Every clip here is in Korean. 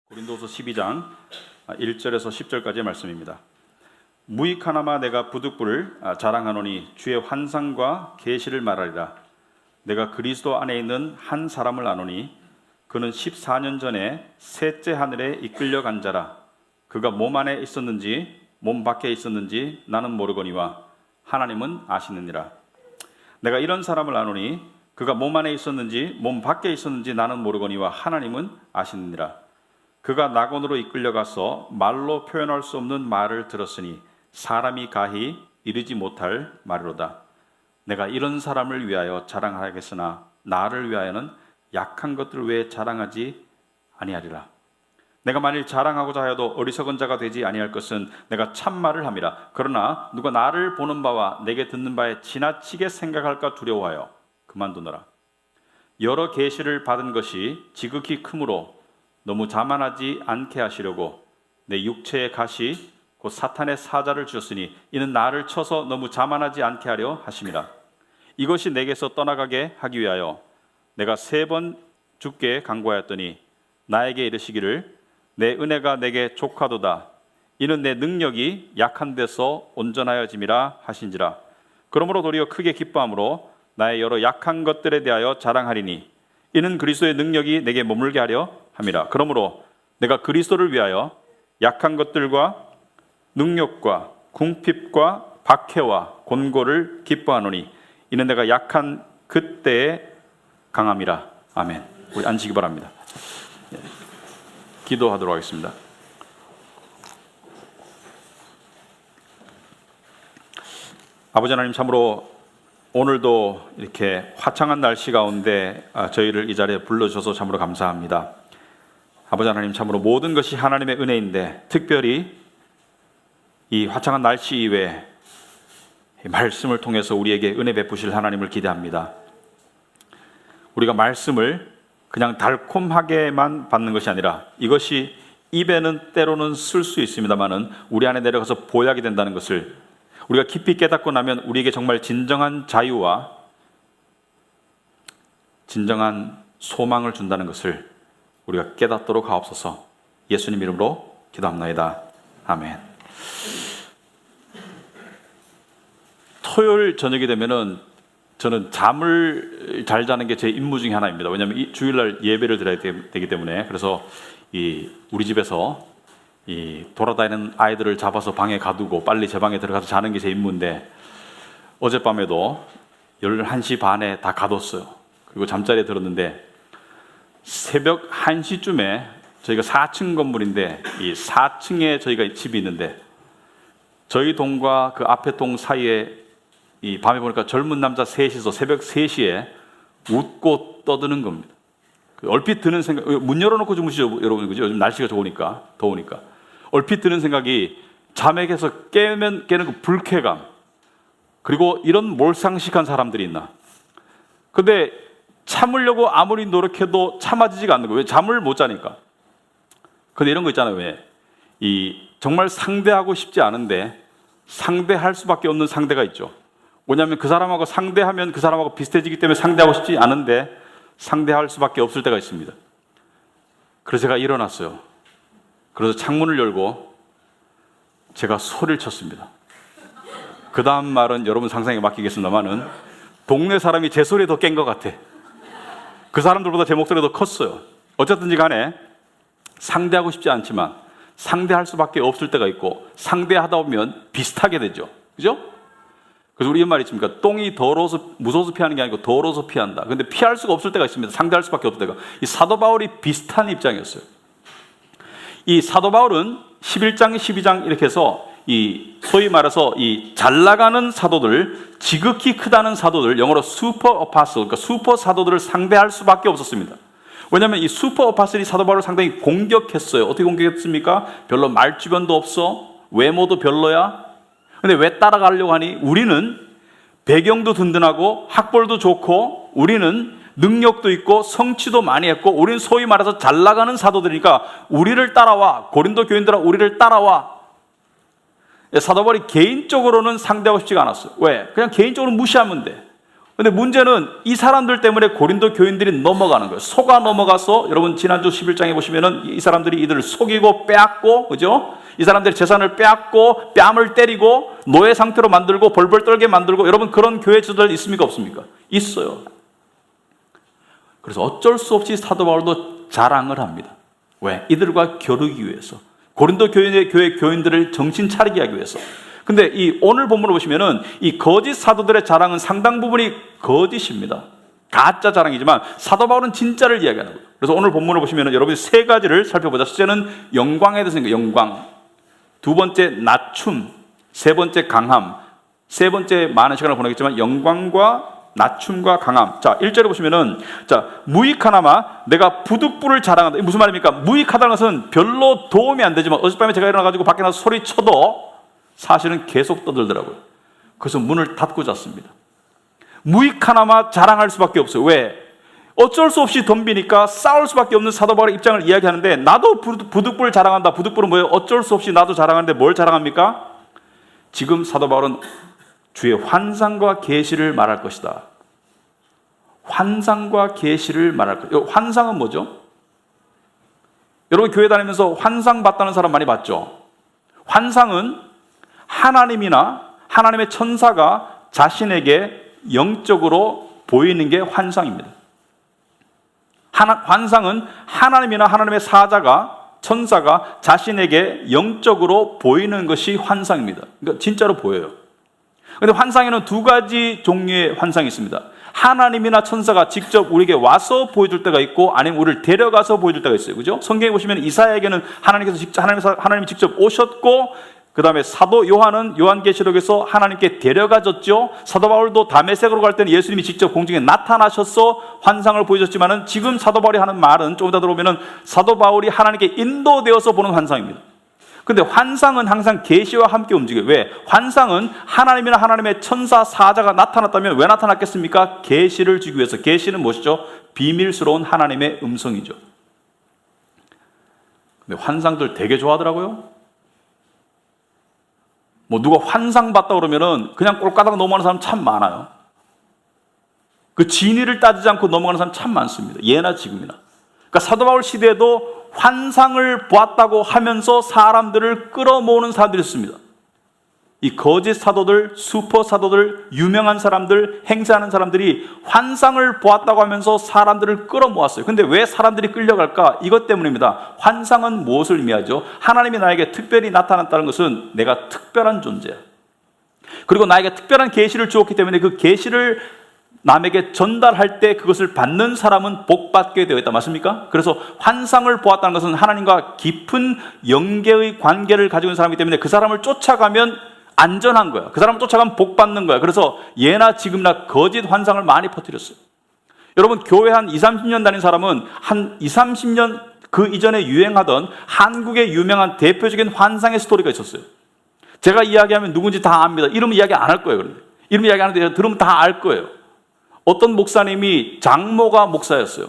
고린도서 12장 1절에서 10절까지의 말씀입니다. 무익하나마 내가 부득불을 자랑하노니 주의 환상과 계시를 말하리라. 내가 그리스도 안에 있는 한 사람을 아노니 그는 14년 전에 셋째 하늘에 이끌려간 자라. 그가 몸 안에 있었는지 몸 밖에 있었는지 나는 모르거니와 하나님은 아시느니라. 내가 이런 사람을 아노니 그가 몸 안에 있었는지 몸 밖에 있었는지 나는 모르거니와 하나님은 아시느니라. 그가 낙원으로 이끌려가서 말로 표현할 수 없는 말을 들었으니 사람이 가히 이르지 못할 말이로다. 내가 이런 사람을 위하여 자랑하겠으나 나를 위하여는 약한 것들을 왜 자랑하지 아니하리라. 내가 만일 자랑하고자 하여도 어리석은 자가 되지 아니할 것은 내가 참말을 함이라. 그러나 누가 나를 보는 바와 내게 듣는 바에 지나치게 생각할까 두려워하여 그만두노라. 여러 계시를 받은 것이 지극히 크므로 너무 자만하지 않게 하시려고 내 육체의 가시 곧 사탄의 사자를 주셨으니 이는 나를 쳐서 너무 자만하지 않게 하려 하심이라. 이것이 내게서 떠나가게 하기 위하여 내가 3번 주께 간구하였더니 나에게 이르시기를 내 은혜가 내게 족하도다. 이는 내 능력이 약한 데서 온전하여짐이라 하신지라. 그러므로 도리어 크게 기뻐함으로 나의 여러 약한 것들에 대하여 자랑하리니 이는 그리스도의 능력이 내게 머물게 하려 함이라. 그러므로 내가 그리스도를 위하여 약한 것들과 능력과 궁핍과 박해와 곤고를 기뻐하노니 이는 내가 약한 그때의 강함이라. 아멘. 우리 앉으시기 바랍니다. 기도하도록 하겠습니다. 아버지 하나님, 참으로 오늘도 이렇게 화창한 날씨 가운데 저희를 이 자리에 불러주셔서 참으로 감사합니다. 아버지 하나님, 참으로 모든 것이 하나님의 은혜인데 특별히 이 화창한 날씨 이외에 말씀을 통해서 우리에게 은혜 베푸실 하나님을 기대합니다. 우리가 말씀을 그냥 달콤하게만 받는 것이 아니라 이것이 입에는 때로는 쓸 수 있습니다만은 우리 안에 내려가서 보약이 된다는 것을 우리가 깊이 깨닫고 나면 우리에게 정말 진정한 자유와 진정한 소망을 준다는 것을 우리가 깨닫도록 하옵소서. 예수님 이름으로 기도합나이다. 아멘. 토요일 저녁이 되면은 저는 잠을 잘 자는 게 제 임무 중에 하나입니다. 왜냐하면 이 주일날 예배를 드려야 되기 때문에. 그래서 우리 집에서 돌아다니는 아이들을 잡아서 방에 가두고 빨리 제 방에 들어가서 자는 게 제 임무인데 어젯밤에도 11시 반에 다 가뒀어요. 그리고 잠자리에 들었는데 새벽 1시쯤에 저희가 4층 건물인데 이 4층에 저희가 집이 있는데 저희 동과 그 앞에 동 사이에 이 밤에 보니까 젊은 남자 셋이서 새벽 3시에 웃고 떠드는 겁니다. 얼핏 드는 생각, 문 열어놓고 주무시죠 여러분, 그죠? 요즘 날씨가 좋으니까, 더우니까. 얼핏 드는 생각이 잠에게서 깨는 그 불쾌감, 그리고 이런 몰상식한 사람들이 있나. 근데 참으려고 아무리 노력해도 참아지지가 않는 거예요. 왜? 잠을 못 자니까. 근데 이런 거 있잖아요. 왜? 정말 상대하고 싶지 않은데 상대할 수밖에 없는 상대가 있죠. 뭐냐면 그 사람하고 상대하면 그 사람하고 비슷해지기 때문에 상대하고 싶지 않은데 상대할 수밖에 없을 때가 있습니다. 그래서 제가 일어났어요. 그래서 창문을 열고 제가 소리를 쳤습니다. 그 다음 말은 여러분 상상에 맡기겠습니다만은 동네 사람이 제 소리에 더 깬 것 같아. 그 사람들보다 제 목소리가 더 컸어요. 어쨌든지 간에 상대하고 싶지 않지만 상대할 수밖에 없을 때가 있고 상대하다 보면 비슷하게 되죠. 그죠? 그래서 우리 말이 있습니까? 똥이 더러워서 무서워서 피하는 게 아니고 더러워서 피한다. 근데 피할 수가 없을 때가 있습니다. 상대할 수밖에 없을 때가. 이 사도 바울이 비슷한 입장이었어요. 이 사도 바울은 11장, 12장 이렇게 해서 소위 말해서 잘 나가는 사도들, 지극히 크다는 사도들, 영어로 슈퍼 어파슬, 그러니까 슈퍼 사도들을 상대할 수밖에 없었습니다. 왜냐하면 이 슈퍼 어파슬이 사도 바울을 상당히 공격했어요. 어떻게 공격했습니까? 별로 말주변도 없어, 외모도 별로야. 근데 왜 따라가려고 하니? 우리는 배경도 든든하고 학벌도 좋고 우리는 능력도 있고 성취도 많이 했고 우리는 소위 말해서 잘 나가는 사도들이니까 우리를 따라와. 고린도 교인들아 우리를 따라와. 사도 바울이 개인적으로는 상대하고 싶지가 않았어요. 왜? 그냥 개인적으로 무시하면 돼. 근데 문제는 이 사람들 때문에 고린도 교인들이 넘어가는 거예요. 속아 넘어가서, 여러분 지난주 11장에 보시면은 이 사람들이 이들을 속이고 빼앗고, 그죠? 이 사람들이 재산을 빼앗고 뺨을 때리고 노예 상태로 만들고 벌벌 떨게 만들고, 여러분 그런 교회 지도자들 있습니까? 없습니까? 있어요. 그래서 어쩔 수 없이 사도 바울도 자랑을 합니다. 왜? 이들과 겨루기 위해서. 고린도 교회 교인들을 정신 차리게 하기 위해서. 근데 이 오늘 본문을 보시면은 이 거짓 사도들의 자랑은 상당 부분이 거짓입니다. 가짜 자랑이지만 사도 바울은 진짜를 이야기하는 거예요. 그래서 오늘 본문을 보시면은 여러분이 세 가지를 살펴보자. 첫째는 영광에 대해서니까 영광. 두 번째 낮춤. 세 번째 강함. 세 번째 많은 시간을 보내겠지만 영광과 낮춤과 강함. 자, 1절에 보시면은, 자, 무익하나마 내가 부득불을 자랑한다. 이게 무슨 말입니까? 무익하다는 것은 별로 도움이 안 되지만 어젯밤에 제가 일어나가지고 밖에 나서 소리 쳐도 사실은 계속 떠들더라고요. 그래서 문을 닫고 잤습니다. 무익하나마 자랑할 수밖에 없어요. 왜? 어쩔 수 없이 덤비니까 싸울 수밖에 없는 사도 바울의 입장을 이야기하는데, 나도 부득불을 자랑한다. 부득불은 뭐예요? 어쩔 수 없이 나도 자랑하는데 뭘 자랑합니까? 지금 사도 바울은 주의 환상과 계시를 말할 것이다. 환상과 계시를 말할 것이다. 환상은 뭐죠? 여러분 교회 다니면서 환상 봤다는 사람 많이 봤죠? 환상은 하나님이나 하나님의 천사가 자신에게 영적으로 보이는 게 환상입니다. 환상은 하나님이나 하나님의 사자가, 천사가 자신에게 영적으로 보이는 것이 환상입니다. 그러니까 진짜로 보여요. 그런데 환상에는 두 가지 종류의 환상이 있습니다. 하나님이나 천사가 직접 우리에게 와서 보여줄 때가 있고, 아니면 우리를 데려가서 보여줄 때가 있어요. 그죠? 성경에 보시면 이사야에게는 하나님이 직접 오셨고, 그 다음에 사도 요한은 요한계시록에서 하나님께 데려가졌죠. 사도 바울도 다메섹으로 갈 때는 예수님이 직접 공중에 나타나셔서 환상을 보여줬지만은, 지금 사도 바울이 하는 말은 좀 이따 들어보면은 사도 바울이 하나님께 인도되어서 보는 환상입니다. 근데 환상은 항상 계시와 함께 움직여요. 왜? 환상은 하나님이나 하나님의 천사, 사자가 나타났다면 왜 나타났겠습니까? 계시를 주기 위해서. 계시는 무엇이죠? 비밀스러운 하나님의 음성이죠. 근데 환상들 되게 좋아하더라고요. 뭐 누가 환상 봤다 그러면은 그냥 꼴까닥 넘어가는 사람 참 많아요. 그 진위를 따지지 않고 넘어가는 사람 참 많습니다. 예나 지금이나. 그러니까 사도 바울 시대에도 환상을 보았다고 하면서 사람들을 끌어모으는 사람들이 있습니다. 이 거짓 사도들, 슈퍼 사도들, 유명한 사람들, 행세하는 사람들이 환상을 보았다고 하면서 사람들을 끌어모았어요. 근데 왜 사람들이 끌려갈까? 이것 때문입니다. 환상은 무엇을 의미하죠? 하나님이 나에게 특별히 나타났다는 것은 내가 특별한 존재야. 그리고 나에게 특별한 계시를 주었기 때문에 그 계시를 남에게 전달할 때 그것을 받는 사람은 복받게 되어 있다. 맞습니까? 그래서 환상을 보았다는 것은 하나님과 깊은 영계의 관계를 가지고 있는 사람이기 때문에 그 사람을 쫓아가면 안전한 거야. 그 사람을 쫓아가면 복받는 거야. 그래서 예나 지금이나 거짓 환상을 많이 퍼뜨렸어요. 여러분 교회 한 20, 30년 다닌 사람은 한 20, 30년 그 이전에 유행하던 한국의 유명한 대표적인 환상의 스토리가 있었어요. 제가 이야기하면 누군지 다 압니다. 이름 이야기 안 할 거예요. 그런데 이름 이야기하는데 들으면 다 알 거예요. 어떤 목사님이 장모가 목사였어요.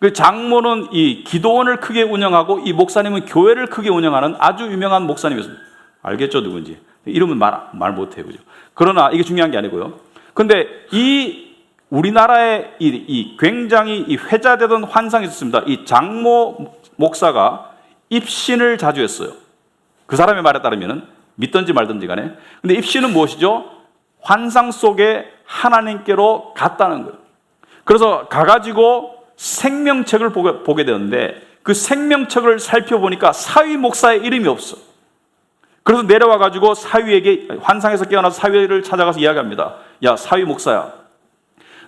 그 장모는 이 기도원을 크게 운영하고 이 목사님은 교회를 크게 운영하는 아주 유명한 목사님이었습니다. 알겠죠, 누군지? 이름은 말 못해요, 그죠? 그러나 이게 중요한 게 아니고요. 근데 이 우리나라에 이 굉장히 이 회자되던 환상이 있었습니다. 이 장모 목사가 입신을 자주 했어요. 그 사람의 말에 따르면은 믿든지 말든지 간에. 근데 입신은 무엇이죠? 환상 속에 하나님께로 갔다는 거예요. 그래서 가가지고 생명책을 보게 되는데 그 생명책을 살펴보니까 사위 목사의 이름이 없어. 그래서 내려와가지고 사위에게 환상에서 깨어나서 사위를 찾아가서 이야기합니다. 야, 사위 목사야,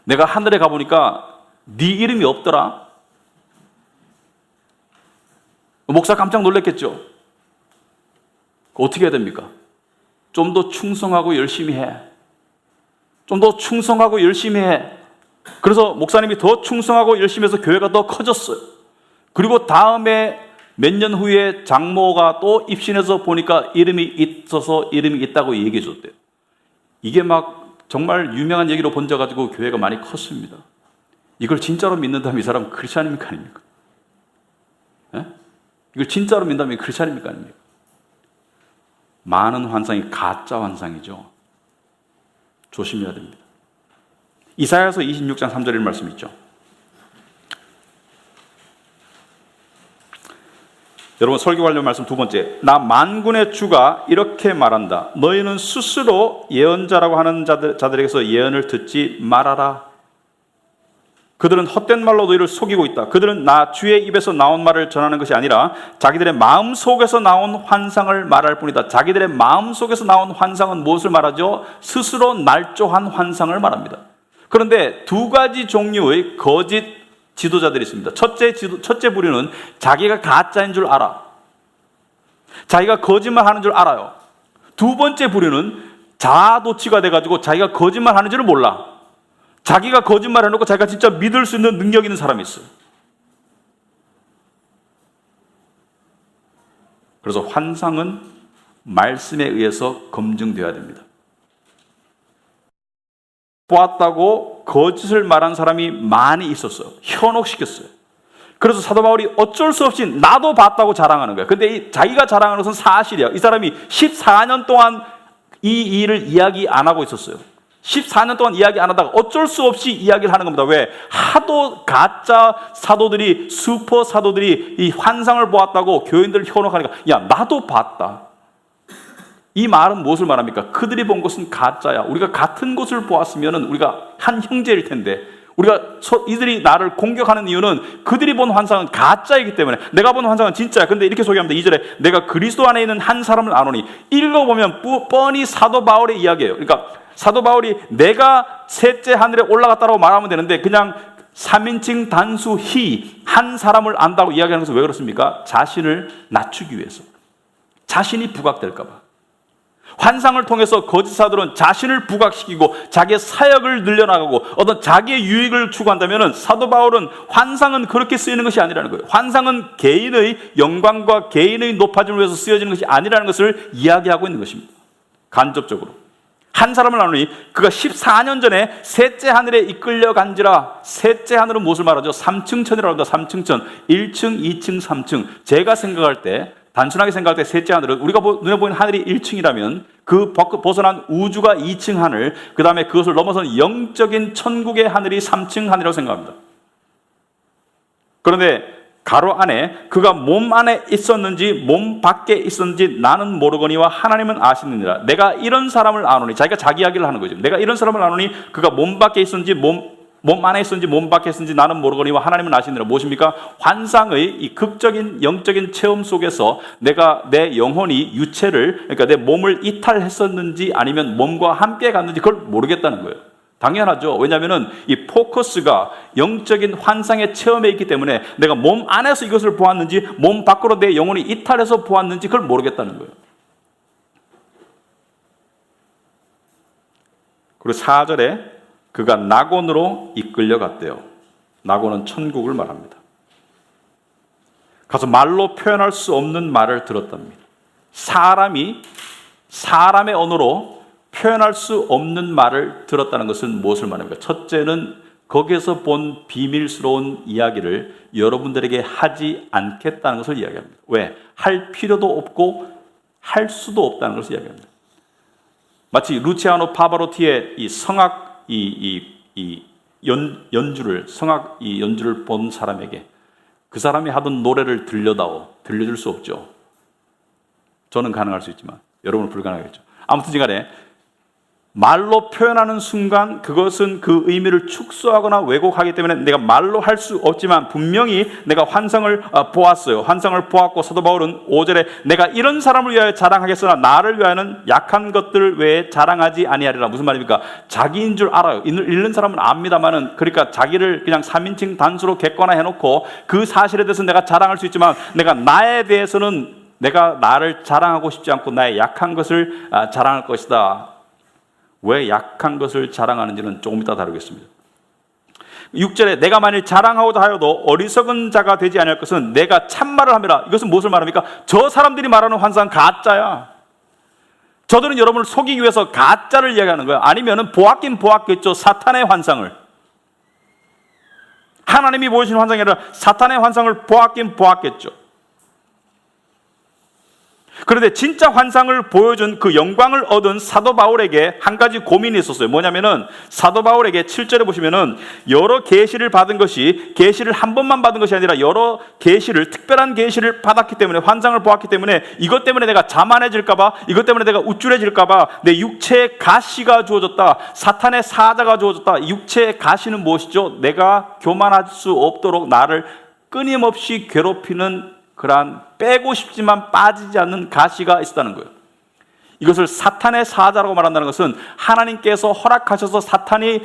내가 하늘에 가보니까 네 이름이 없더라. 목사 깜짝 놀랐겠죠. 어떻게 해야 됩니까? 좀 더 충성하고 열심히 해. 좀 더 충성하고 열심히 해. 그래서 목사님이 더 충성하고 열심히 해서 교회가 더 커졌어요. 그리고 다음에 몇 년 후에 장모가 또 입신해서 보니까 이름이 있어서 이름이 있다고 얘기해 줬대요. 이게 막 정말 유명한 얘기로 번져가지고 교회가 많이 컸습니다. 이걸 진짜로 믿는다면 이 사람 크리스찬입니까 아닙니까? 예? 이걸 진짜로 믿는다면 크리스찬입니까 아닙니까? 많은 환상이 가짜 환상이죠. 조심해야 됩니다. 이사야서 26장 3절의 말씀 있죠. 여러분, 설교 관련 말씀 두 번째. 나 만군의 주가 이렇게 말한다. 너희는 스스로 예언자라고 하는 자들에게서 예언을 듣지 말아라. 그들은 헛된 말로 너희를 속이고 있다. 그들은 나 주의 입에서 나온 말을 전하는 것이 아니라 자기들의 마음 속에서 나온 환상을 말할 뿐이다. 자기들의 마음 속에서 나온 환상은 무엇을 말하죠? 스스로 날조한 환상을 말합니다. 그런데 두 가지 종류의 거짓 지도자들이 있습니다. 첫째 부류는 자기가 가짜인 줄 알아. 자기가 거짓말하는 줄 알아요. 두 번째 부류는 자아도취가 돼가지고 자기가 거짓말하는 줄을 몰라. 자기가 거짓말해놓고 자기가 진짜 믿을 수 있는 능력 있는 사람이 있어요. 그래서 환상은 말씀에 의해서 검증되어야 됩니다. 보았다고 거짓을 말한 사람이 많이 있었어요. 현혹시켰어요. 그래서 사도 바울이 어쩔 수 없이 나도 봤다고 자랑하는 거예요. 근데 자기가 자랑하는 것은 사실이야. 이 사람이 14년 동안 이 일을 이야기 안 하고 있었어요. 14년 동안 이야기 안 하다가 어쩔 수 없이 이야기를 하는 겁니다. 왜? 하도 가짜 사도들이, 슈퍼 사도들이 이 환상을 보았다고 교인들을 현혹하니까, 야, 나도 봤다. 이 말은 무엇을 말합니까? 그들이 본 것은 가짜야. 우리가 같은 것을 보았으면 우리가 한 형제일 텐데, 이들이 나를 공격하는 이유는 그들이 본 환상은 가짜이기 때문에, 내가 본 환상은 진짜야. 근데 이렇게 소개합니다. 2절에 내가 그리스도 안에 있는 한 사람을 아노니. 읽어보면 뻔히 사도 바울의 이야기예요. 그러니까 사도 바울이 내가 셋째 하늘에 올라갔다고 말하면 되는데, 그냥 3인칭 단수 한 사람을 안다고 이야기하는 것은 왜 그렇습니까? 자신을 낮추기 위해서. 자신이 부각될까 봐. 환상을 통해서 거짓사들은 자신을 부각시키고 자기의 사역을 늘려나가고 어떤 자기의 유익을 추구한다면, 사도 바울은 환상은 그렇게 쓰이는 것이 아니라는 거예요. 환상은 개인의 영광과 개인의 높아짐을 위해서 쓰여지는 것이 아니라는 것을 이야기하고 있는 것입니다. 간접적으로. 한 사람을 나누니 그가 14년 전에 셋째 하늘에 이끌려 간지라. 셋째 하늘은 무엇을 말하죠? 3층 천이라고 합니다. 3층 천. 1층, 2층, 3층. 제가 생각할 때, 단순하게 생각할 때 셋째 하늘은, 우리가 눈에 보이는 하늘이 1층이라면 그 벗어난 우주가 2층 하늘, 그 다음에 그것을 넘어선 영적인 천국의 하늘이 3층 하늘이라고 생각합니다. 그런데 가로 안에 그가 몸 안에 있었는지 몸 밖에 있었는지 나는 모르거니와 하나님은 아시느니라. 내가 이런 사람을 아노니. 자기가 자기 이야기를 하는 거죠. 내가 이런 사람을 아노니 그가 몸 밖에 있었는지 몸 안에 있었는지 몸 밖에 있었는지 나는 모르거니와 하나님은 아시느니라. 무엇입니까? 환상의 이 극적인 영적인 체험 속에서 내가 내 영혼이 유체를, 그러니까 내 몸을 이탈했었는지 아니면 몸과 함께 갔는지 그걸 모르겠다는 거예요. 당연하죠. 왜냐하면 이 포커스가 영적인 환상의 체험에 있기 때문에 내가 몸 안에서 이것을 보았는지 몸 밖으로 내 영혼이 이탈해서 보았는지 그걸 모르겠다는 거예요. 그리고 4절에 그가 낙원으로 이끌려갔대요. 낙원은 천국을 말합니다. 가서 말로 표현할 수 없는 말을 들었답니다. 사람의 언어로 표현할 수 없는 말을 들었다는 것은 무엇을 말합니까? 첫째는 거기에서 본 비밀스러운 이야기를 여러분들에게 하지 않겠다는 것을 이야기합니다. 왜? 할 필요도 없고 할 수도 없다는 것을 이야기합니다. 마치 루치아노 파바로티의 이 성악 연주를 본 사람에게 그 사람이 하던 노래를 들려줄 수 없죠. 저는 가능할 수 있지만 여러분은 불가능하겠죠. 아무튼 간에 말로 표현하는 순간 그것은 그 의미를 축소하거나 왜곡하기 때문에 내가 말로 할 수 없지만 분명히 내가 환상을 보았어요. 환상을 보았고 사도 바울은 5절에 내가 이런 사람을 위하여 자랑하겠으나 나를 위하여는 약한 것들 외에 자랑하지 아니하리라. 무슨 말입니까? 자기인 줄 알아요. 읽는 사람은 압니다만은, 그러니까 자기를 그냥 3인칭 단수로 객관화해놓고 그 사실에 대해서 내가 자랑할 수 있지만 내가 나에 대해서는 내가 나를 자랑하고 싶지 않고 나의 약한 것을 자랑할 것이다. 왜 약한 것을 자랑하는지는 조금 이따 다루겠습니다. 6절에 내가 만일 자랑하고자 하여도 어리석은 자가 되지 아니할 것은 내가 참말을 함이라. 이것은 무엇을 말합니까? 저 사람들이 말하는 환상은 가짜야. 저들은 여러분을 속이기 위해서 가짜를 이야기하는 거예요. 아니면은 보았긴 보았겠죠. 사탄의 환상을. 하나님이 보여주신 환상이 아니라 사탄의 환상을 보았긴 보았겠죠. 그런데 진짜 환상을 보여준 그 영광을 얻은 사도 바울에게 한 가지 고민이 있었어요. 뭐냐면은 사도 바울에게 7절에 보시면은 여러 계시를 받은 것이 계시를 한 번만 받은 것이 아니라 여러 계시를, 특별한 계시를 받았기 때문에, 환상을 보았기 때문에 이것 때문에 내가 자만해질까 봐, 이것 때문에 내가 우쭐해질까 봐 내 육체에 가시가 주어졌다. 사탄의 사자가 주어졌다. 육체의 가시는 무엇이죠? 내가 교만할 수 없도록 나를 끊임없이 괴롭히는 그러한 빼고 싶지만 빠지지 않는 가시가 있었다는 거예요. 이것을 사탄의 사자라고 말한다는 것은 하나님께서 허락하셔서 사탄이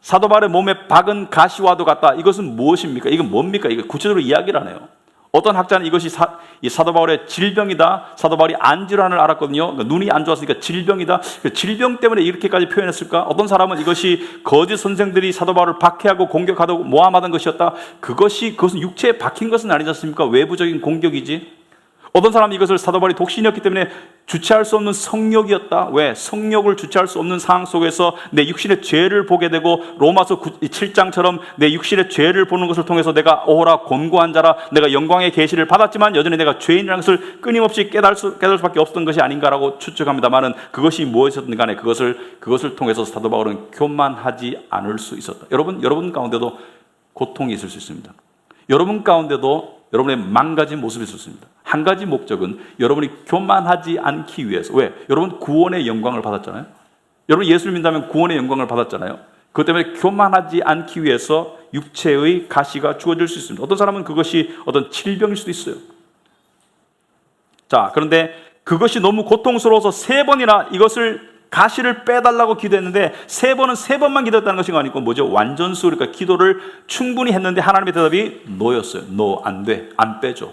사도 바울의 몸에 박은 가시와도 같다. 이것은 무엇입니까? 이건 뭡니까? 이거 구체적으로 이야기를 하네요. 어떤 학자는 이것이 사도 바울의 질병이다. 사도 바울이 안질환을 앓았거든요. 그러니까 눈이 안 좋았으니까 질병이다. 질병 때문에 이렇게까지 표현했을까? 어떤 사람은 이것이 거짓 선생들이 사도 바울을 박해하고 공격하고 모함하던 것이었다. 그것은 육체에 박힌 것은 아니지 않습니까? 외부적인 공격이지. 어떤 사람은 이것을 사도 바울이 독신이었기 때문에 주체할 수 없는 성욕이었다. 왜? 성욕을 주체할 수 없는 상황 속에서 내 육신의 죄를 보게 되고 로마서 7장처럼 내 육신의 죄를 보는 것을 통해서 내가 오호라 곤고한 자라, 내가 영광의 계시를 받았지만 여전히 내가 죄인이라는 것을 끊임없이 깨달을 수밖에 없었던 것이 아닌가라고 추측합니다만은 그것이 무엇이든 간에 그것을 통해서 사도 바울은 교만하지 않을 수 있었다. 여러분 가운데도 고통이 있을 수 있습니다. 여러분 가운데도 여러분의 망가진 모습이 있었습니다. 한 가지 목적은 여러분이 교만하지 않기 위해서. 왜? 여러분 구원의 영광을 받았잖아요. 여러분 예수를 믿는다면 구원의 영광을 받았잖아요. 그것 때문에 교만하지 않기 위해서 육체의 가시가 주어질 수 있습니다. 어떤 사람은 그것이 어떤 질병일 수도 있어요. 자, 그런데 그것이 너무 고통스러워서 3번이나 이것을 가시를 빼달라고 기도했는데 3번만 기도했다는 것이 아니고 뭐죠? 완전수, 그러니까 기도를 충분히 했는데 하나님의 대답이 노였어요. 노, 안 돼, 안 빼줘.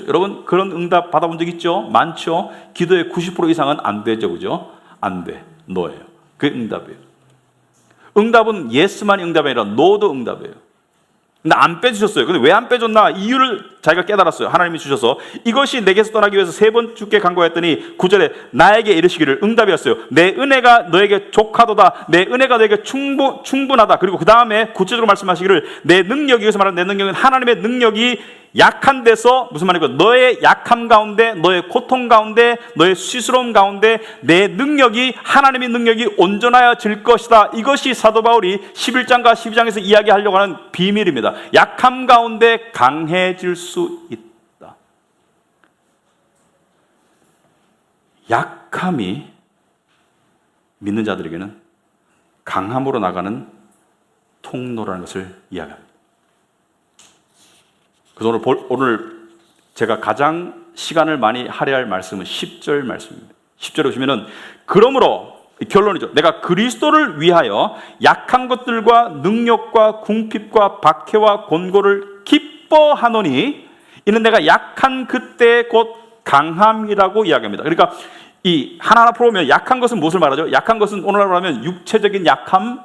여러분 그런 응답 받아본 적 있죠? 많죠? 기도의 90% 이상은 안 되죠, 그죠? 안 돼, 노예요. 그게 응답이에요. 응답은 예스만이 응답이 아니라 노도 응답이에요. 근데 안 빼주셨어요. 근데 왜 안 빼줬나? 이유를 자기가 깨달았어요. 하나님이 주셔서 이것이 내게서 떠나기 위해서 3번 주께 간구하였더니 9절에 나에게 이르시기를, 응답이었어요. 내 은혜가 너에게 족하도다. 내 은혜가 너에게 충분하다. 그리고 그 다음에 구체적으로 말씀하시기를 내 능력이, 여기서 말하는 내 능력은 하나님의 능력이 약한 데서, 무슨 말이고, 너의 약함 가운데, 너의 고통 가운데, 너의 수치스러움 가운데 내 능력이, 하나님의 능력이 온전하여질 것이다. 이것이 사도 바울이 11장과 12장에서 이야기하려고 하는 비밀입니다. 약함 가운데 강해질 수 있다. 약함이 믿는 자들에게는 강함으로 나가는 통로라는 것을 이야기합니다. 그래서 오늘 제가 가장 시간을 많이 할애할 말씀은 10절 말씀입니다. 10절에 보시면은, 그러므로 결론이죠. 내가 그리스도를 위하여 약한 것들과 능력과 궁핍과 박해와 곤고를 기뻐하노니 이는 내가 약한 그때 곧 강함이라고 이야기합니다. 그러니까 이 하나하나 풀어보면 약한 것은 무엇을 말하죠? 약한 것은 오늘날로 하면 육체적인 약함,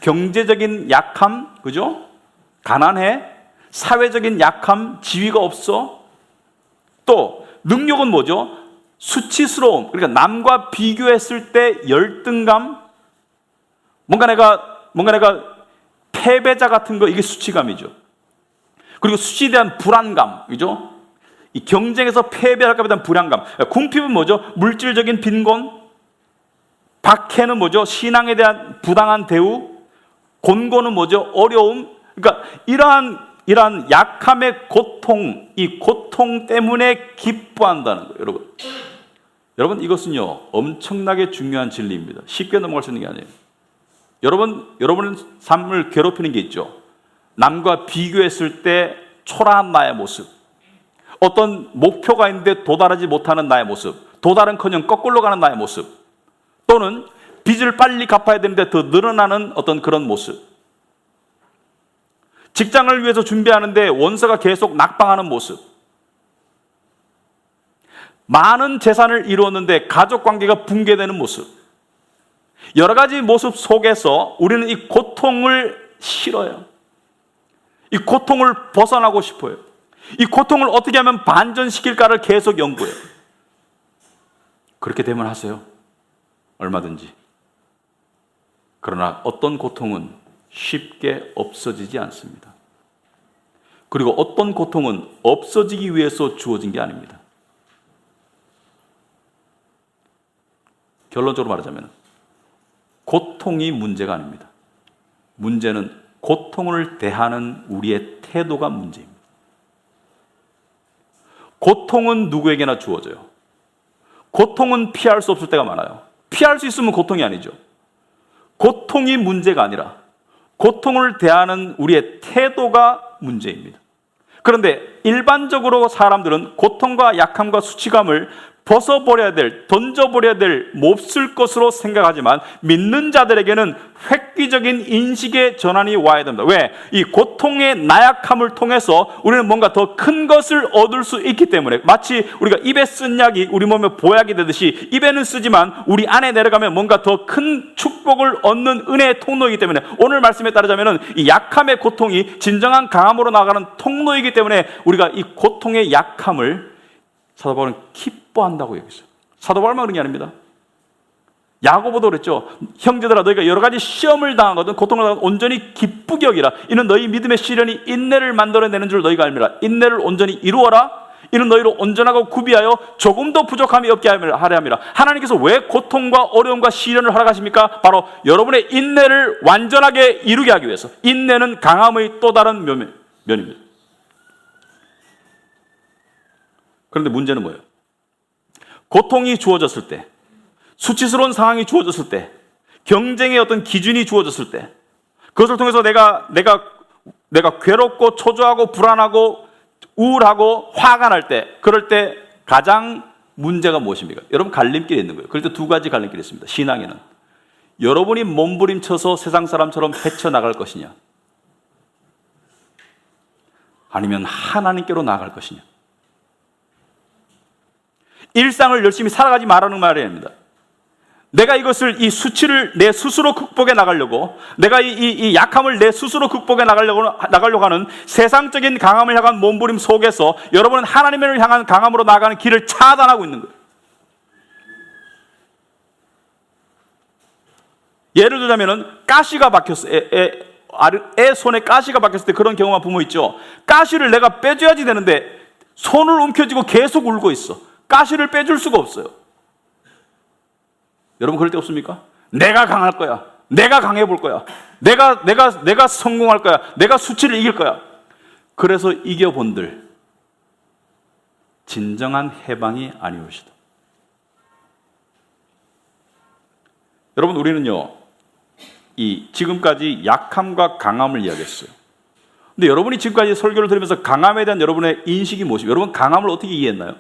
경제적인 약함, 그죠? 가난해, 사회적인 약함, 지위가 없어. 또 능력은 뭐죠? 수치스러움, 그러니까 남과 비교했을 때 열등감, 뭔가 내가 패배자 같은 거, 이게 수치감이죠. 그리고 수치에 대한 불안감, 그죠? 이 경쟁에서 패배할까 봐 대한 불안감. 궁핍은 뭐죠? 물질적인 빈곤. 박해는 뭐죠? 신앙에 대한 부당한 대우. 곤고는 뭐죠? 어려움. 그러니까 이러한 약함의 고통, 이 고통 때문에 기뻐한다는 거예요, 여러분. 여러분, 이것은요, 엄청나게 중요한 진리입니다. 쉽게 넘어갈 수 있는 게 아니에요. 여러분의 삶을 괴롭히는 게 있죠. 남과 비교했을 때 초라한 나의 모습, 어떤 목표가 있는데 도달하지 못하는 나의 모습, 도달은커녕 거꾸로 가는 나의 모습, 또는 빚을 빨리 갚아야 되는데 더 늘어나는 어떤 그런 모습, 직장을 위해서 준비하는데 원서가 계속 낙방하는 모습, 많은 재산을 이루었는데 가족관계가 붕괴되는 모습, 여러 가지 모습 속에서 우리는 이 고통을 싫어요. 이 고통을 벗어나고 싶어요. 이 고통을 어떻게 하면 반전시킬까를 계속 연구해요. 그렇게 되면 하세요. 얼마든지. 그러나 어떤 고통은 쉽게 없어지지 않습니다. 그리고 어떤 고통은 없어지기 위해서 주어진 게 아닙니다. 결론적으로 말하자면 고통이 문제가 아닙니다. 문제는 고통을 대하는 우리의 태도가 문제입니다. 고통은 누구에게나 주어져요. 고통은 피할 수 없을 때가 많아요. 피할 수 있으면 고통이 아니죠. 고통이 문제가 아니라 고통을 대하는 우리의 태도가 문제입니다. 그런데 일반적으로 사람들은 고통과 약함과 수치감을 벗어버려야 될, 던져버려야 될 몹쓸 것으로 생각하지만 믿는 자들에게는 획기적인 인식의 전환이 와야 됩니다. 왜? 이 고통의 나약함을 통해서 우리는 뭔가 더 큰 것을 얻을 수 있기 때문에, 마치 우리가 입에 쓴 약이 우리 몸에 보약이 되듯이 입에는 쓰지만 우리 안에 내려가면 뭔가 더 큰 축복을 얻는 은혜의 통로이기 때문에, 오늘 말씀에 따르자면 이 약함의 고통이 진정한 강함으로 나아가는 통로이기 때문에 우리가 이 고통의 약함을 사도 바울은 기뻐한다고 얘기했어요. 사도 바울만 그런 게 아닙니다. 야고보도 그랬죠. 형제들아, 너희가 여러 가지 시험을 당하거든 고통을 당하거든 온전히 기쁘게 여기라. 이는 너희 믿음의 시련이 인내를 만들어내는 줄 너희가 알미라. 인내를 온전히 이루어라. 이는 너희로 온전하고 구비하여 조금도 부족함이 없게 하려 함이라. 하나님께서 왜 고통과 어려움과 시련을 허락하십니까? 바로 여러분의 인내를 완전하게 이루게 하기 위해서. 인내는 강함의 또 다른 면입니다. 그런데 문제는 뭐예요? 고통이 주어졌을 때, 수치스러운 상황이 주어졌을 때, 경쟁의 어떤 기준이 주어졌을 때, 그것을 통해서 내가 괴롭고 초조하고 불안하고 우울하고 화가 날 때, 그럴 때 가장 문제가 무엇입니까? 여러분, 갈림길에 있는 거예요. 그럴 때 두 가지 갈림길이 있습니다. 신앙에는 여러분이 몸부림쳐서 세상 사람처럼 헤쳐나갈 것이냐, 아니면 하나님께로 나아갈 것이냐. 일상을 열심히 살아가지 말라는 말이 아닙니다. 내가 이 수치를 내 스스로 극복해 나가려고, 내가 이 약함을 내 스스로 극복해 나가려고 하는 세상적인 강함을 향한 몸부림 속에서 여러분은 하나님을 향한 강함으로 나아가는 길을 차단하고 있는 거예요. 예를 들자면은 가시가 박혔어요. 애 손에 가시가 박혔을 때 그런 경험한 부모 있죠. 가시를 내가 빼줘야지 되는데 손을 움켜쥐고 계속 울고 있어. 가시를 빼줄 수가 없어요. 여러분, 그럴 때 없습니까? 내가 강할 거야. 내가 강해 볼 거야. 내가 성공할 거야. 내가 수치를 이길 거야. 그래서 이겨본들 진정한 해방이 아니오시다. 여러분, 우리는요, 지금까지 약함과 강함을 이야기했어요. 근데 여러분이 지금까지 설교를 들으면서 강함에 대한 여러분의 인식이 무엇이에요? 여러분, 강함을 어떻게 이해했나요?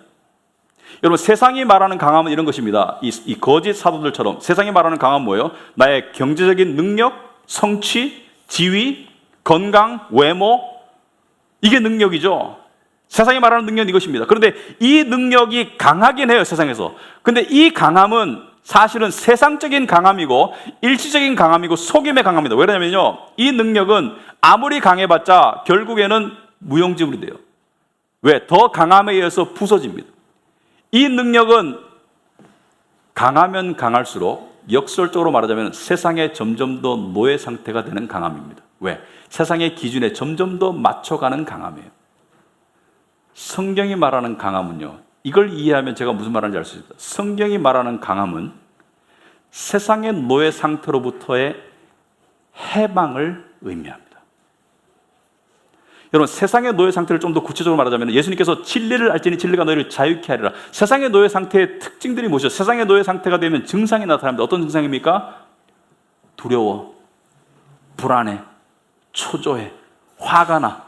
여러분, 세상이 말하는 강함은 이런 것입니다. 이 거짓 사도들처럼 세상이 말하는 강함은 뭐예요? 나의 경제적인 능력, 성취, 지위, 건강, 외모, 이게 능력이죠. 세상이 말하는 능력은 이것입니다. 그런데 이 능력이 강하긴 해요, 세상에서. 근데 이 강함은 사실은 세상적인 강함이고 일시적인 강함이고 속임의 강함입니다. 왜냐면요, 이 능력은 아무리 강해봤자 결국에는 무용지물이 돼요. 왜? 더 강함에 의해서 부서집니다. 이 능력은 강하면 강할수록 역설적으로 말하자면 세상에 점점 더 노예 상태가 되는 강함입니다. 왜? 세상의 기준에 점점 더 맞춰가는 강함이에요. 성경이 말하는 강함은요, 이걸 이해하면 제가 무슨 말하는지 알 수 있습니다. 성경이 말하는 강함은 세상의 노예 상태로부터의 해방을 의미합니다. 여러분, 세상의 노예 상태를 좀 더 구체적으로 말하자면 예수님께서 진리를 알지니 진리가 너희를 자유케 하리라. 세상의 노예 상태의 특징들이 무엇이죠? 세상의 노예 상태가 되면 증상이 나타납니다. 어떤 증상입니까? 두려워, 불안해, 초조해, 화가 나,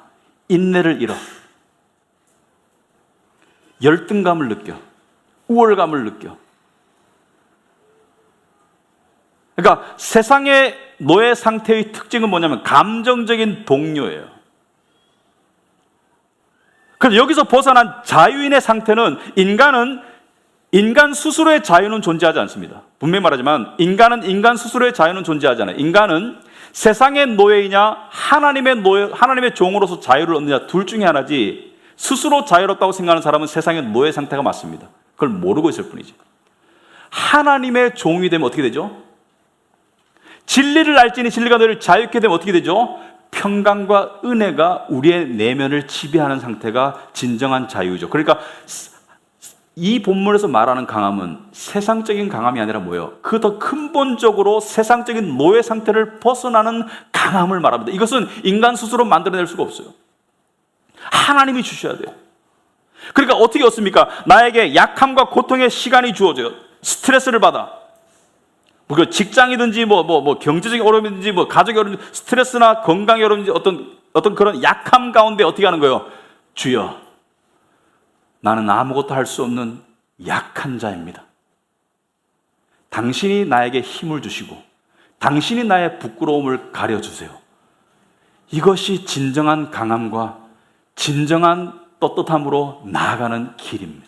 인내를 잃어, 열등감을 느껴, 우월감을 느껴. 그러니까 세상의 노예 상태의 특징은 뭐냐면 감정적인 동요예요. 그래서 여기서 벗어난 자유인의 상태는 인간 스스로의 자유는 존재하지 않습니다. 분명히 말하지만 인간 스스로의 자유는 존재하지 않아요. 인간은 세상의 노예이냐 하나님의 종으로서 자유를 얻느냐 둘 중에 하나지, 스스로 자유롭다고 생각하는 사람은 세상의 노예 상태가 맞습니다. 그걸 모르고 있을 뿐이지. 하나님의 종이 되면 어떻게 되죠? 진리를 알지니 진리가 너희를 자유케 되면 어떻게 되죠? 평강과 은혜가 우리의 내면을 지배하는 상태가 진정한 자유죠. 그러니까 이 본문에서 말하는 강함은 세상적인 강함이 아니라 뭐예요? 그 더 근본적으로 세상적인 노예 상태를 벗어나는 강함을 말합니다. 이것은 인간 스스로 만들어낼 수가 없어요. 하나님이 주셔야 돼요. 그러니까 어떻게 얻습니까? 나에게 약함과 고통의 시간이 주어져요. 스트레스를 받아. 뭐 직장이든지 경제적인 어려움이든지 가족의 어려움, 스트레스나 건강의 어려움이든지 어떤 그런 약함 가운데 어떻게 하는 거예요? 주여, 나는 아무것도 할 수 없는 약한 자입니다. 당신이 나에게 힘을 주시고 당신이 나의 부끄러움을 가려주세요. 이것이 진정한 강함과 진정한 떳떳함으로 나아가는 길입니다.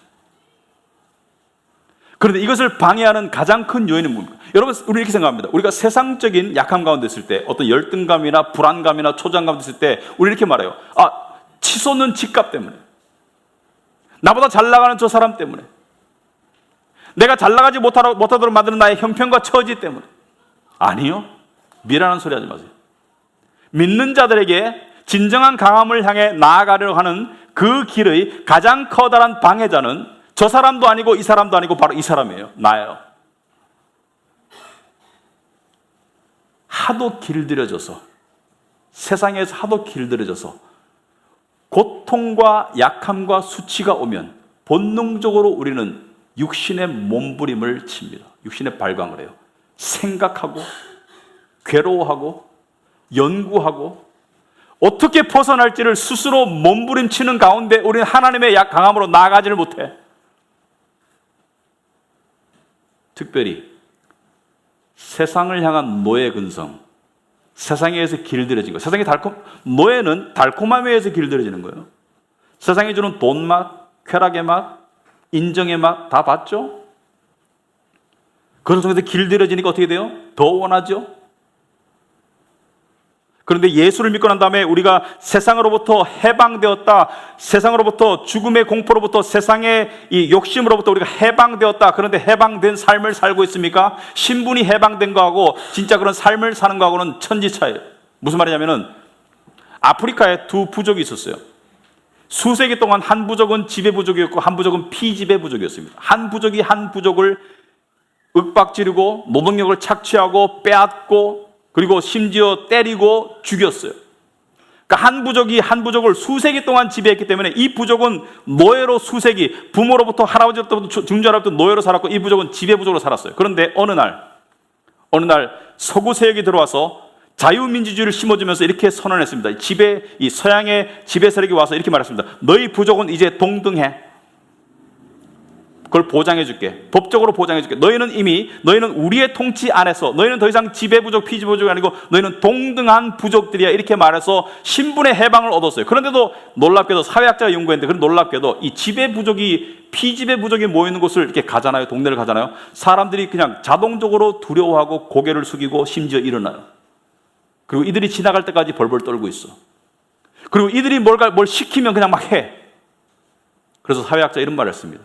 그런데 이것을 방해하는 가장 큰 요인은 뭡니까? 여러분, 우리 이렇게 생각합니다. 우리가 세상적인 약함 가운데 있을 때, 어떤 열등감이나 불안감이나 초조함 가운데 있을 때 우리 이렇게 말해요. 치솟는 집값 때문에, 나보다 잘 나가는 저 사람 때문에, 내가 잘 나가지 못하도록 만드는 나의 형편과 처지 때문에. 아니요, 미라는 소리 하지 마세요. 믿는 자들에게 진정한 강함을 향해 나아가려고 하는 그 길의 가장 커다란 방해자는 저 사람도 아니고 이 사람도 아니고 바로 이 사람이에요. 나예요. 하도 길들여져서, 세상에서 하도 길들여져서 고통과 약함과 수치가 오면 본능적으로 우리는 육신의 몸부림을 칩니다. 육신의 발광을 해요. 생각하고 괴로워하고 연구하고 어떻게 벗어날지를 스스로 몸부림치는 가운데 우리는 하나님의 강함으로 나아가지를 못해. 특별히 세상을 향한 노예 근성, 세상에 의해서 길들여진 거. 노예는 달콤함에 의해서 길들여지는 거예요. 세상이 주는 돈 맛, 쾌락의 맛, 인정의 맛 다 봤죠? 그런 속에서 길들여지니까 어떻게 돼요? 더 원하죠? 그런데 예수를 믿고 난 다음에 우리가 세상으로부터 해방되었다, 세상으로부터 죽음의 공포로부터, 세상의 이 욕심으로부터 우리가 해방되었다. 그런데 해방된 삶을 살고 있습니까? 신분이 해방된 거하고 진짜 그런 삶을 사는 거하고는 천지차이예요. 무슨 말이냐면은 아프리카에 두 부족이 있었어요. 수세기 동안 한 부족은 지배부족이었고 한 부족은 피지배부족이었습니다. 한 부족이 한 부족을 윽박지르고 노동력을 착취하고 빼앗고 그리고 심지어 때리고 죽였어요. 그러니까 한 부족이 한 부족을 수세기 동안 지배했기 때문에 이 부족은 노예로 수세기, 부모로부터 할아버지로부터 중조로부터 노예로 살았고 이 부족은 지배부족으로 살았어요. 그런데 어느 날 서구 세력이 들어와서 자유민주주의를 심어주면서 이렇게 선언했습니다. 이 서양의 지배 세력이 와서 이렇게 말했습니다. 너희 부족은 이제 동등해. 그걸 보장해줄게. 법적으로 보장해줄게. 너희는 우리의 통치 안에서, 너희는 더 이상 지배부족, 피지배부족이 아니고 너희는 동등한 부족들이야. 이렇게 말해서 신분의 해방을 얻었어요. 그런데도 놀랍게도 사회학자가 연구했는데, 그런 놀랍게도 이 지배부족이, 피지배부족이 모이는 곳을 이렇게 가잖아요. 동네를 가잖아요. 사람들이 그냥 자동적으로 두려워하고 고개를 숙이고 심지어 일어나요. 그리고 이들이 지나갈 때까지 벌벌 떨고 있어. 그리고 이들이 뭘 시키면 그냥 막 해. 그래서 사회학자 이런 말을 했습니다.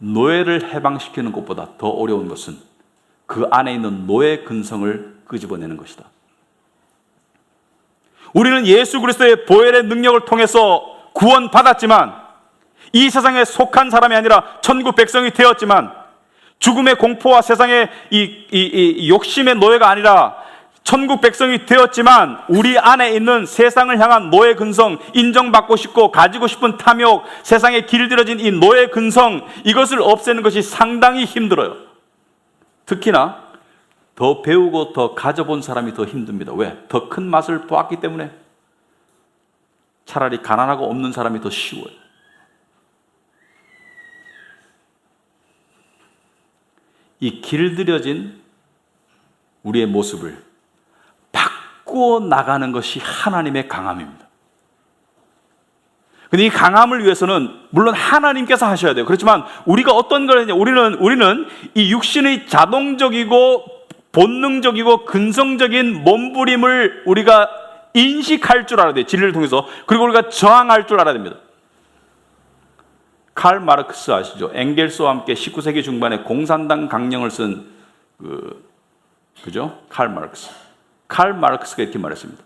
노예를 해방시키는 것보다 더 어려운 것은 그 안에 있는 노예 근성을 끄집어내는 것이다. 우리는 예수 그리스도의 보혈의 능력을 통해서 구원받았지만 이 세상에 속한 사람이 아니라 천국 백성이 되었지만 죽음의 공포와 세상의 이 욕심의 노예가 아니라 천국 백성이 되었지만 우리 안에 있는 세상을 향한 노예 근성, 인정받고 싶고 가지고 싶은 탐욕, 세상에 길들여진 이 노예 근성, 이것을 없애는 것이 상당히 힘들어요. 특히나 더 배우고 더 가져본 사람이 더 힘듭니다. 왜? 더 큰 맛을 보았기 때문에. 차라리 가난하고 없는 사람이 더 쉬워요. 이 길들여진 우리의 모습을 바꾸어 나가는 것이 하나님의 강함입니다. 근데 이 강함을 위해서는 물론 하나님께서 하셔야 돼요. 그렇지만 우리가 어떤 걸 했냐? 우리는 이 육신의 자동적이고 본능적이고 근성적인 몸부림을 우리가 인식할 줄 알아야 돼요. 진리를 통해서. 그리고 우리가 저항할 줄 알아야 됩니다. 칼 마르크스 아시죠? 엥겔스와 함께 19세기 중반에 공산당 강령을 쓴 그죠? 칼 마르크스가 이렇게 말했습니다.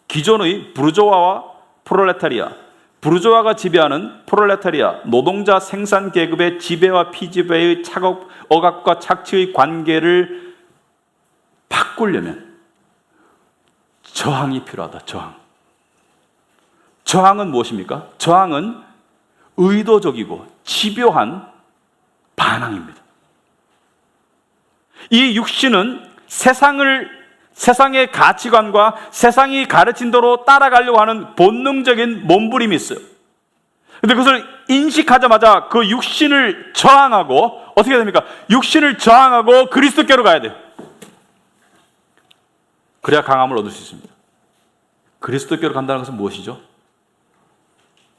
기존의 부르조아와 프롤레타리아, 부르주아가 지배하는 프롤레타리아, 노동자 생산 계급의 지배와 피지배의 억압과 착취의 관계를 바꾸려면 저항이 필요하다. 저항은 무엇입니까? 저항은 의도적이고 집요한 반항입니다. 이 육신은 세상의 가치관과 세상이 가르친 대로 따라가려고 하는 본능적인 몸부림이 있어요. 근데 그것을 인식하자마자 그 육신을 저항하고 어떻게 됩니까? 육신을 저항하고 그리스도께로 가야 돼요. 그래야 강함을 얻을 수 있습니다. 그리스도께로 간다는 것은 무엇이죠?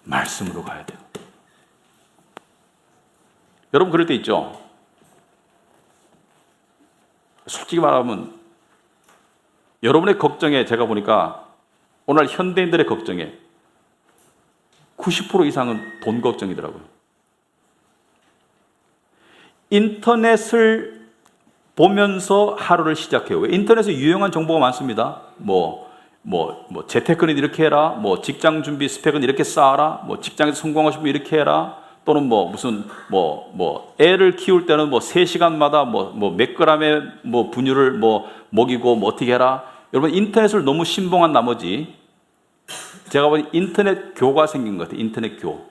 말씀으로 가야 돼요. 여러분 그럴 때 있죠? 솔직히 말하면 여러분의 걱정에 제가 보니까 오늘 현대인들의 걱정에 90% 이상은 돈 걱정이더라고요. 인터넷을 보면서 하루를 시작해요. 인터넷에 유용한 정보가 많습니다. 재테크는 이렇게 해라. 직장 준비 스펙은 이렇게 쌓아라. 직장에서 성공하고 싶으면 이렇게 해라. 또는 애를 키울 때는 3시간마다 몇 그램의 분유를 먹이고 어떻게 해라. 여러분 인터넷을 너무 신봉한 나머지 제가 보니 인터넷 교가 생긴 것 같아요. 인터넷 교.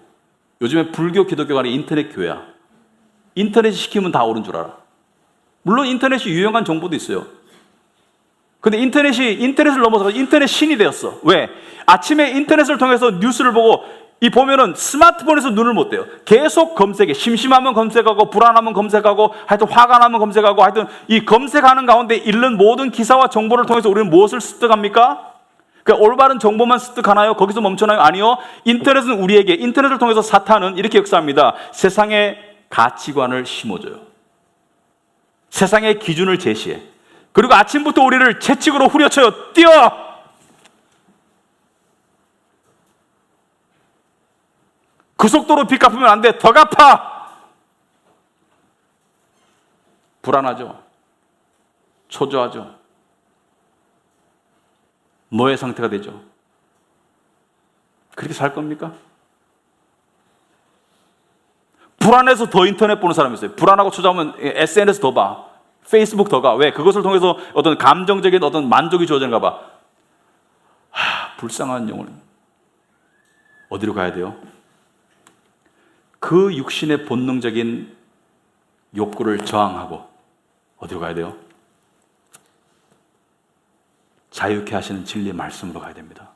요즘에 불교 기독교가 아니라 인터넷 교야. 인터넷 시키면 다 옳은 줄 알아. 물론 인터넷이 유용한 정보도 있어요. 근데 인터넷을 넘어서 인터넷 신이 되었어. 왜? 아침에 인터넷을 통해서 뉴스를 보고 보면은 스마트폰에서 눈을 못 떼요. 계속 검색해. 심심하면 검색하고, 불안하면 검색하고, 하여튼 화가 나면 검색하고, 하여튼 이 검색하는 가운데 읽는 모든 기사와 정보를 통해서 우리는 무엇을 습득합니까? 그러니까 올바른 정보만 습득하나요? 거기서 멈춰나요? 아니요. 인터넷은 우리에게, 인터넷을 통해서 사탄은 이렇게 역사합니다. 세상의 가치관을 심어줘요. 세상의 기준을 제시해. 그리고 아침부터 우리를 채찍으로 후려쳐요. 뛰어! 그 속도로 빚 갚으면 안 돼. 더 갚아. 불안하죠. 초조하죠. 노예 상태가 되죠. 그렇게 살 겁니까? 불안해서 더 인터넷 보는 사람이 있어요. 불안하고 초조하면 SNS 더 봐. 페이스북 더 가. 왜? 그것을 통해서 어떤 감정적인 어떤 만족이 주어지는가 봐. 불쌍한 영혼. 어디로 가야 돼요? 그 육신의 본능적인 욕구를 저항하고 어디로 가야 돼요? 자유케 하시는 진리의 말씀으로 가야 됩니다.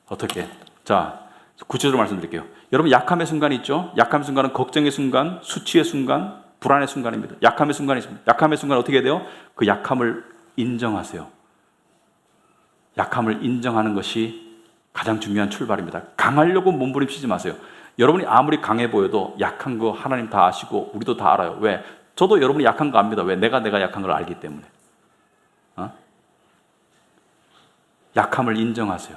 어떻게? 자, 구체적으로 말씀드릴게요. 여러분 약함의 순간이 있죠? 약함의 순간은 걱정의 순간, 수치의 순간, 불안의 순간입니다. 약함의 순간이 있습니다. 약함의 순간 어떻게 해야 돼요? 그 약함을 인정하세요. 약함을 인정하는 것이 가장 중요한 출발입니다. 강하려고 몸부림치지 마세요. 여러분이 아무리 강해 보여도 약한 거 하나님 다 아시고 우리도 다 알아요. 왜? 저도 여러분이 약한 거 압니다. 왜? 내가 약한 걸 알기 때문에. 약함을 인정하세요.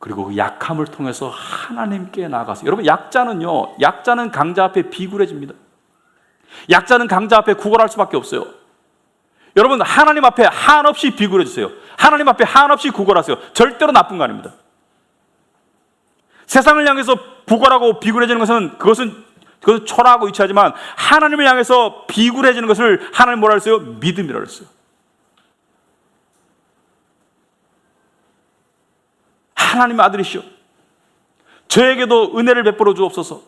그리고 그 약함을 통해서 하나님께 나아가세요. 여러분 약자는 강자 앞에 비굴해집니다. 약자는 강자 앞에 구걸할 수밖에 없어요. 여러분 하나님 앞에 한없이 비굴해주세요. 하나님 앞에 한없이 구걸하세요. 절대로 나쁜 거 아닙니다. 세상을 향해서 구걸하고 비굴해지는 그것은 초라하고 위치하지만 하나님을 향해서 비굴해지는 것을 하나님 뭐라 그랬어요? 믿음이라고 그랬어요. 하나님의 아들이시오. 저에게도 은혜를 베풀어 주옵소서.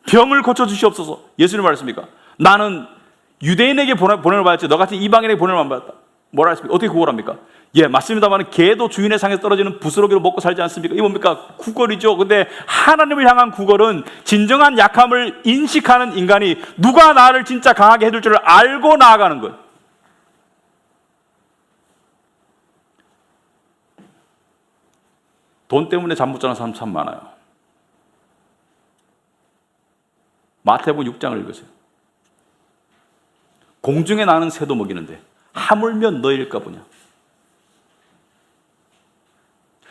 병을 고쳐 주시옵소서. 예수님 말했습니까? 나는 유대인에게 보냄을 받았지 너 같은 이방인에게 보냄을 안 받았다. 뭐라 했습니까? 어떻게 구걸합니까? 예, 맞습니다만 개도 주인의 상에서 떨어지는 부스러기로 먹고 살지 않습니까? 이게 뭡니까? 구걸이죠. 근데 하나님을 향한 구걸은 진정한 약함을 인식하는 인간이 누가 나를 진짜 강하게 해줄 줄을 알고 나아가는 거예요. 돈 때문에 잠 못 자는 사람 참 많아요. 마태복음 6장을 읽으세요. 공중에 나는 새도 먹이는데 하물며 너희일까 보냐.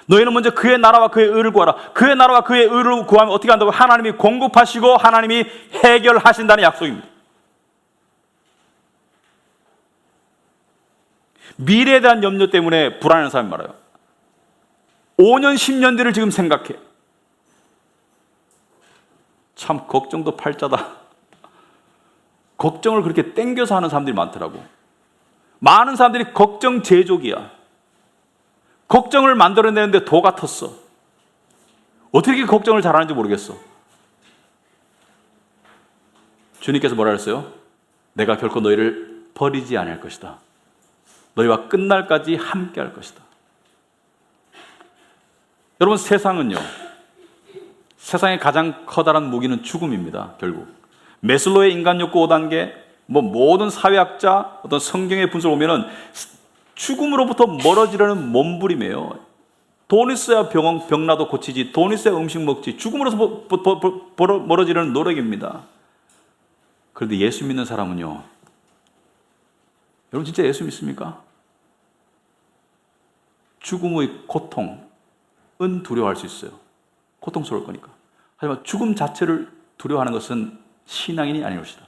너희는 먼저 그의 나라와 그의 의를 구하라. 그의 나라와 그의 의를 구하면 어떻게 한다고? 하나님이 공급하시고 하나님이 해결하신다는 약속입니다. 미래에 대한 염려 때문에 불안한 사람이 많아요. 5년, 10년 뒤를 지금 생각해. 참 걱정도 팔자다. 걱정을 그렇게 땡겨서 하는 사람들이 많더라고. 많은 사람들이 걱정 제조기야. 걱정을 만들어내는데 도 같았어. 어떻게 걱정을 잘하는지 모르겠어. 주님께서 뭐라 그랬어요? 내가 결코 너희를 버리지 않을 것이다. 너희와 끝날까지 함께 할 것이다. 여러분, 세상은요, 세상의 가장 커다란 무기는 죽음입니다. 결국 메슬로의 인간 욕구 5단계, 모든 사회학자, 어떤 성경의 분석을 보면은 죽음으로부터 멀어지려는 몸부림이에요. 돈 있어야 병나도 고치지, 돈 있어야 음식 먹지, 죽음으로서 멀어지려는 노력입니다. 그런데 예수 믿는 사람은요, 여러분 진짜 예수 믿습니까? 죽음의 고통은 두려워할 수 있어요. 고통스러울 거니까. 하지만 죽음 자체를 두려워하는 것은 신앙인이 아닐 것이다.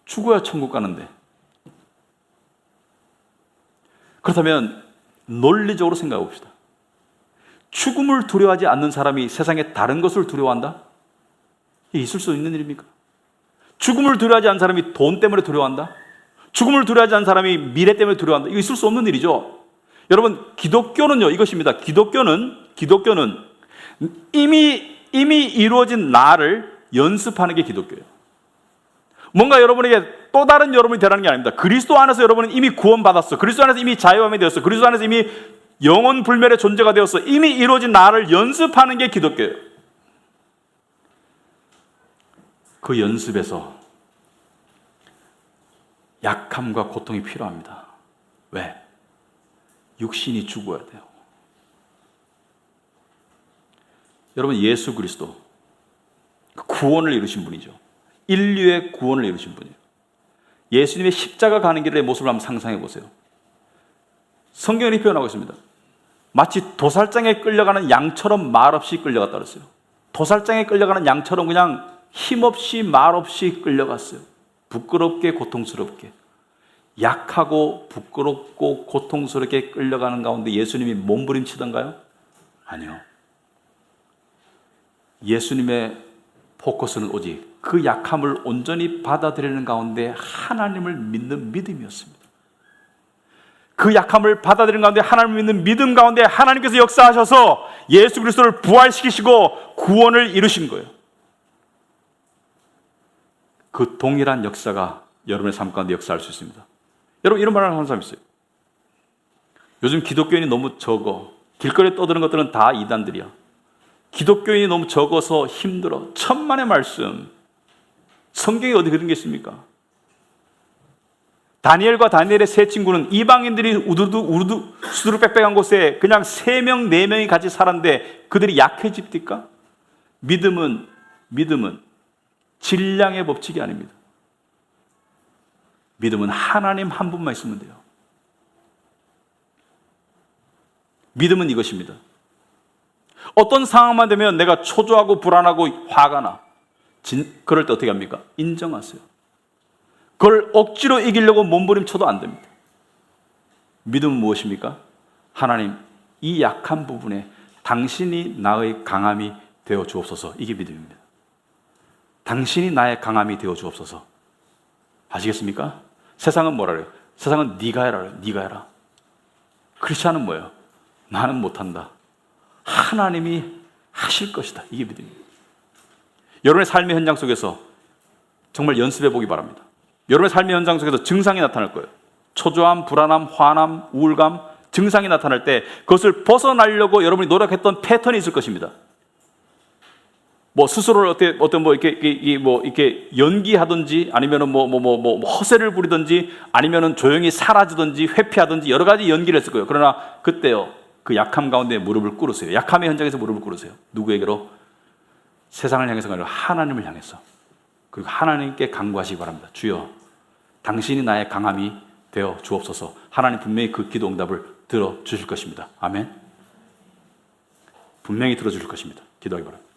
죽어야 천국 가는데. 그렇다면 논리적으로 생각해 봅시다. 죽음을 두려워하지 않는 사람이 세상에 다른 것을 두려워한다? 이게 있을 수 있는 일입니까? 죽음을 두려워하지 않는 사람이 돈 때문에 두려워한다? 죽음을 두려워하지 않는 사람이 미래 때문에 두려워한다? 이거 있을 수 없는 일이죠. 여러분, 기독교는요, 이것입니다. 기독교는 이미 이루어진 나를 연습하는 게 기독교예요. 뭔가 여러분에게 또 다른 여러분이 되라는 게 아닙니다. 그리스도 안에서 여러분은 이미 구원받았어. 그리스도 안에서 이미 자유함이 되었어. 그리스도 안에서 이미 영원 불멸의 존재가 되었어. 이미 이루어진 나를 연습하는 게 기독교예요. 그 연습에서 약함과 고통이 필요합니다. 왜? 육신이 죽어야 돼요. 여러분, 예수 그리스도 구원을 이루신 분이죠. 인류의 구원을 이루신 분이에요. 예수님의 십자가 가는 길의 모습을 한번 상상해 보세요. 성경이 이렇게 표현하고 있습니다. 마치 도살장에 끌려가는 양처럼 말없이 끌려갔다 그랬어요. 도살장에 끌려가는 양처럼 그냥 힘없이 말없이 끌려갔어요. 부끄럽게 고통스럽게. 약하고 부끄럽고 고통스럽게 끌려가는 가운데 예수님이 몸부림치던가요? 아니요. 예수님의 포커스는 오직 그 약함을 온전히 받아들이는 가운데 하나님을 믿는 믿음이었습니다. 그 약함을 받아들이는 가운데 하나님을 믿는 믿음 가운데 하나님께서 역사하셔서 예수 그리스도를 부활시키시고 구원을 이루신 거예요. 그 동일한 역사가 여러분의 삶 가운데 역사할 수 있습니다. 여러분, 이런 말을 하는 사람 있어요. 요즘 기독교인이 너무 적어. 길거리에 떠드는 것들은 다 이단들이야. 기독교인이 너무 적어서 힘들어. 천만의 말씀. 성경에 어디 그런 게 있습니까? 다니엘과 다니엘의 세 친구는 이방인들이 수두룩 빽빽한 곳에 그냥 3명, 4명이 같이 살았는데 그들이 약해집니까? 믿음은 질량의 법칙이 아닙니다. 믿음은 하나님 한 분만 있으면 돼요. 믿음은 이것입니다. 어떤 상황만 되면 내가 초조하고 불안하고 화가 나. 그럴 때 어떻게 합니까? 인정하세요. 그걸 억지로 이기려고 몸부림쳐도 안 됩니다. 믿음은 무엇입니까? 하나님, 이 약한 부분에 당신이 나의 강함이 되어 주옵소서. 이게 믿음입니다. 당신이 나의 강함이 되어 주옵소서. 아시겠습니까? 세상은 뭐라 그래요? 세상은 네가 해라 그래요. 네가 해라. 크리스찬은 뭐예요? 나는 못한다. 하나님이 하실 것이다. 이게 믿음입니다. 여러분의 삶의 현장 속에서 정말 연습해 보기 바랍니다. 여러분의 삶의 현장 속에서 증상이 나타날 거예요. 초조함, 불안함, 화남, 우울감, 증상이 나타날 때 그것을 벗어나려고 여러분이 노력했던 패턴이 있을 것입니다. 스스로를 이렇게 연기하든지 아니면은 허세를 부리든지 아니면은 조용히 사라지든지 회피하든지 여러 가지 연기를 했을 거예요. 그러나 그때요, 그 약함 가운데 무릎을 꿇으세요. 약함의 현장에서 무릎을 꿇으세요. 누구에게로? 세상을 향해서가 아니라 하나님을 향해서. 그리고 하나님께 간구하시기 바랍니다. 주여, 당신이 나의 강함이 되어 주옵소서. 하나님 분명히 그 기도 응답을 들어주실 것입니다. 아멘. 분명히 들어주실 것입니다. 기도하기 바랍니다.